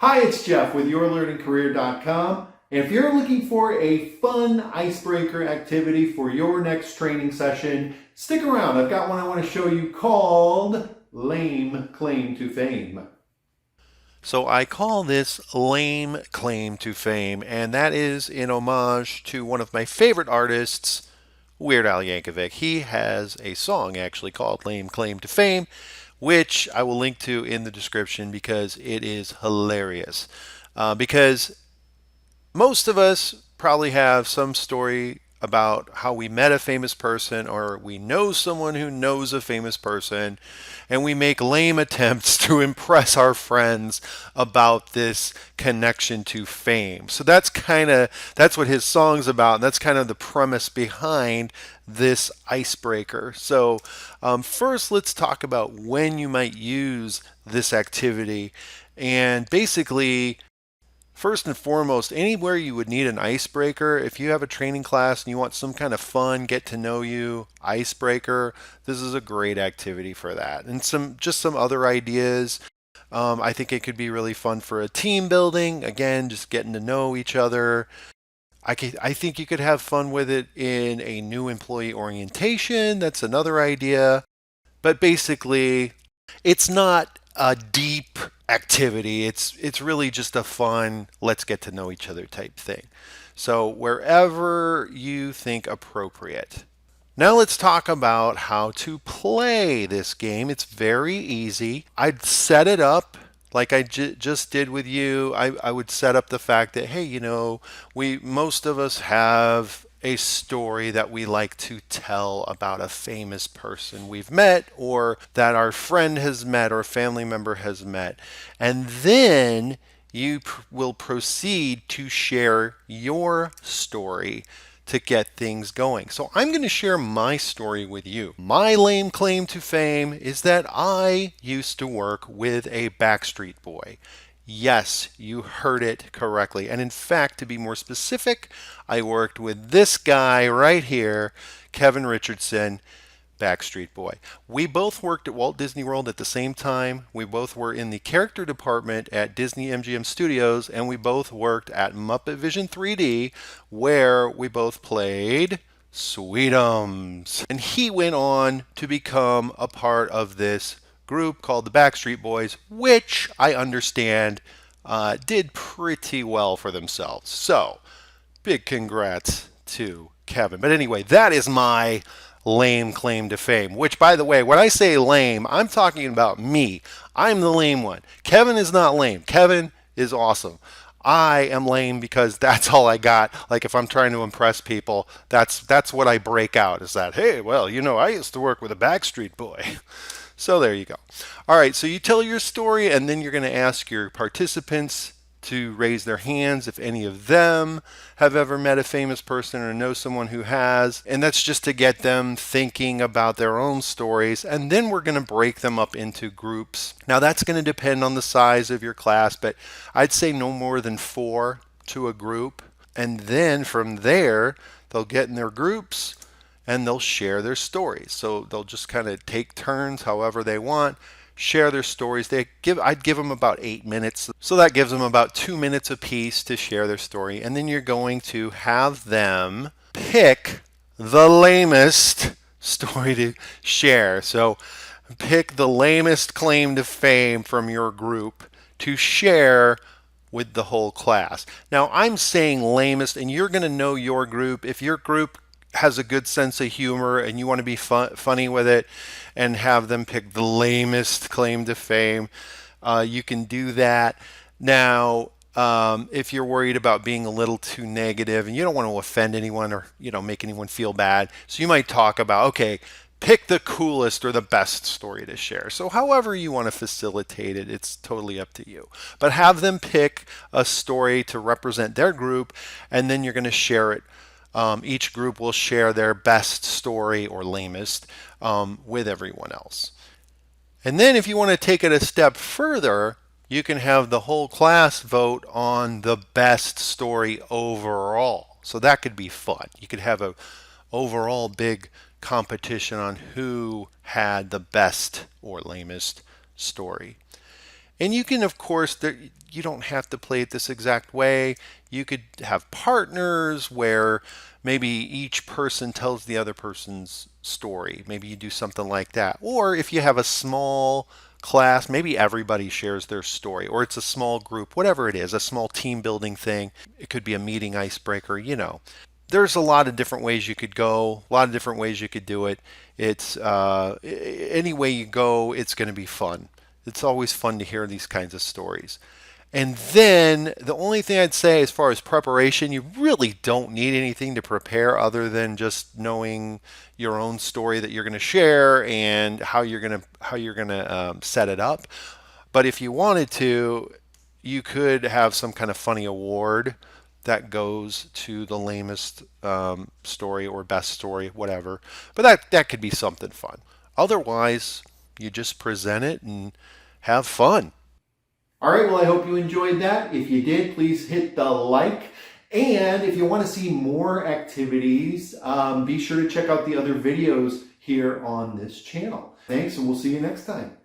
Hi, it's Jeff with YourLearningCareer.com. And if you're looking for a fun icebreaker activity for your next training session, stick around. I've got one I want to show you called Lame Claim to Fame. So I call this Lame Claim to Fame, and that is in homage to one of my favorite artists, Weird Al Yankovic. He has a song actually called Lame Claim to Fame, which I will link to in the description because it is hilarious. Because most of us probably have some story about how we met a famous person or we know someone who knows a famous person, and we make lame attempts to impress our friends about this connection to fame. So that's what his song's about, and that's kind of the premise behind this icebreaker. So first, let's talk about when you might use this activity. And basically, first and foremost, anywhere you would need an icebreaker, if you have a training class and you want some kind of fun, get to know you icebreaker, this is a great activity for that. And some other ideas. I think it could be really fun for a team building. Again, just getting to know each other. I think you could have fun with it in a new employee orientation. That's another idea. But basically, it's not a deep activity. It's really just a fun, let's get to know each other type thing. So wherever you think appropriate. Now let's talk about how to play this game. It's very easy. I'd set it up like I just did with you. I would set up the fact that, hey, most of us have a story that we like to tell about a famous person we've met or that our friend has met or a family member has met. And then you will proceed to share your story to get things going. So I'm going to share my story with you. My lame claim to fame is that I used to work with a Backstreet Boy. Yes, you heard it correctly. And in fact, to be more specific, I worked with this guy right here, Kevin Richardson, Backstreet Boy. We both worked at Walt Disney World at the same time. We both were in the character department at Disney MGM Studios, and we both worked at Muppet Vision 3D, where we both played Sweetums. And he went on to become a part of this group called the Backstreet Boys, which I understand did pretty well for themselves. So, big congrats to Kevin. But anyway, that is my lame claim to fame, which, by the way, when I say lame, I'm talking about me. I'm the lame one. Kevin is not lame. Kevin is awesome. I am lame because that's all I got. Like if I'm trying to impress people, that's what I break out is that, hey, well, I used to work with a Backstreet Boy. So there you go. All right, so you tell your story, and then you're going to ask your participants to raise their hands if any of them have ever met a famous person or know someone who has. And that's just to get them thinking about their own stories. And then we're going to break them up into groups. Now, that's going to depend on the size of your class, but I'd say no more than 4 to a group. And then from there, they'll get in their groups and they'll share their stories. So they'll just kind of take turns however they want, share their stories. I'd give them about 8 minutes. So that gives them about 2 minutes apiece to share their story. And then you're going to have them pick the lamest story to share. So pick the lamest claim to fame from your group to share with the whole class. Now I'm saying lamest, and you're going to know your group. If your group has a good sense of humor and you want to be funny with it and have them pick the lamest claim to fame, you can do that. Now, if you're worried about being a little too negative and you don't want to offend anyone or make anyone feel bad, so you might talk about, okay, pick the coolest or the best story to share. So however you want to facilitate it, it's totally up to you. But have them pick a story to represent their group, and then you're going to share it. Each group will share their best story or lamest with everyone else. And then if you want to take it a step further, you can have the whole class vote on the best story overall. So that could be fun. You could have a overall big competition on who had the best or lamest story. And you can, of course, you don't have to play it this exact way. You could have partners where maybe each person tells the other person's story. Maybe you do something like that. Or if you have a small class, maybe everybody shares their story, or it's a small group, whatever it is, a small team building thing. It could be a meeting icebreaker, you know. There's a lot of different ways you could go, a lot of different ways you could do it. It's any way you go, it's going to be fun. It's always fun to hear these kinds of stories. And then the only thing I'd say as far as preparation, you really don't need anything to prepare other than just knowing your own story that you're going to share and how you're going to set it up. But if you wanted to, you could have some kind of funny award that goes to the lamest story or best story, whatever. But that could be something fun. Otherwise, you just present it and have fun. All right, well, I hope you enjoyed that. If you did, please hit the like. And if you want to see more activities, be sure to check out the other videos here on this channel. Thanks, and we'll see you next time.